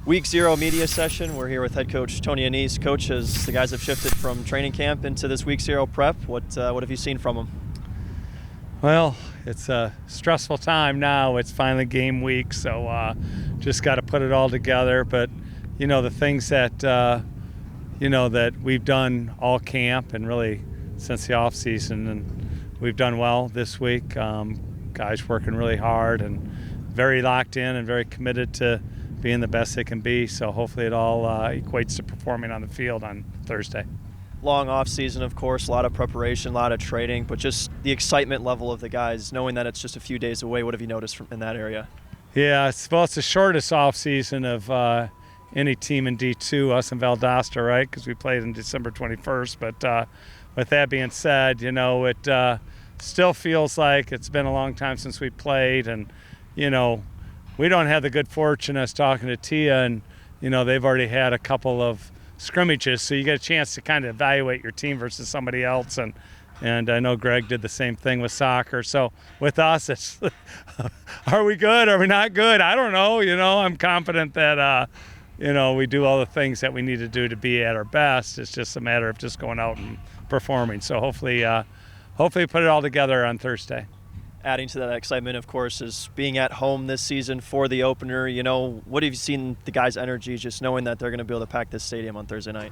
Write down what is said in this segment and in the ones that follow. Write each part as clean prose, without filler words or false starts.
Week 0 media session. We're here with head coach Tony Annese. Coach, as the guys have shifted from training camp into this Week 0 prep, what have you seen from them? Well, it's a stressful time now. It's finally game week, so just got to put it all together. But, the things that, that we've done all camp and really since the off season, and we've done well this week. Guys working really hard and very locked in and very committed to being the best they can be. So hopefully it all equates to performing on the field on Thursday. Long off season, of course, a lot of preparation, a lot of training, but just the excitement level of the guys, knowing that it's just a few days away. What have you noticed in that area? Yeah, it's the shortest off season of any team in D2, us and Valdosta, right? Because we played on December 21st. But with that being said, it still feels like it's been a long time since we played, and we don't have the good fortune. I was talking to Tia, and they've already had a couple of scrimmages, so you get a chance to kind of evaluate your team versus somebody else. And I know Greg did the same thing with soccer. So with us, it's are we good? Are we not good? I don't know. I'm confident that we do all the things that we need to do to be at our best. It's just a matter of just going out and performing. So hopefully put it all together on Thursday. Adding to that excitement, of course, is being at home this season for the opener. What have you seen the guys' energy just knowing that they're going to be able to pack this stadium on Thursday night?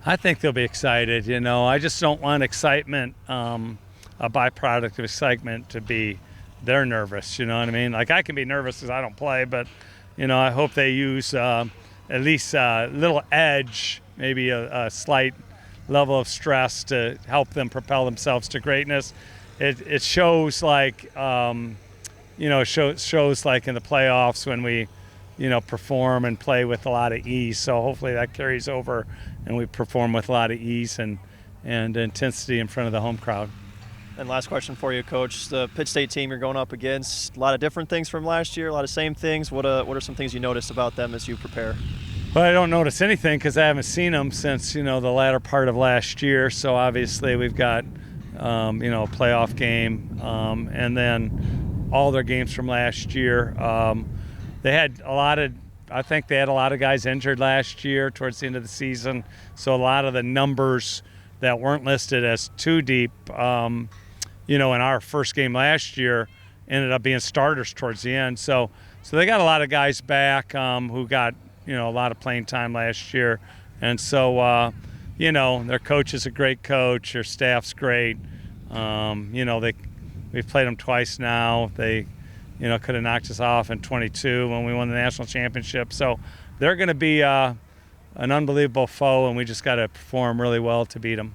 I think they'll be excited. I just don't want excitement, a byproduct of excitement, to be they're nervous. You know what I mean? Like, I can be nervous because I don't play, but, I hope they use at least a little edge, maybe a slight level of stress to help them propel themselves to greatness. It shows like, shows like in the playoffs when we, perform and play with a lot of ease. So hopefully that carries over and we perform with a lot of ease and intensity in front of the home crowd. And last question for you, Coach. The Pitt State team you're going up against, a lot of different things from last year, a lot of same things. What are some things you noticed about them as you prepare? Well, I don't notice anything because I haven't seen them since, the latter part of last year. So obviously we've got a playoff game, and then all their games from last year. They had I think they had a lot of guys injured last year towards the end of the season. So a lot of the numbers that weren't listed as too deep, in our first game last year ended up being starters towards the end. So they got a lot of guys back who got, a lot of playing time last year. And so, their coach is a great coach. Their staff's great. We've played them twice now. They, could have knocked us off in 22 when we won the national championship. So they're going to be an unbelievable foe, and we just got to perform really well to beat them.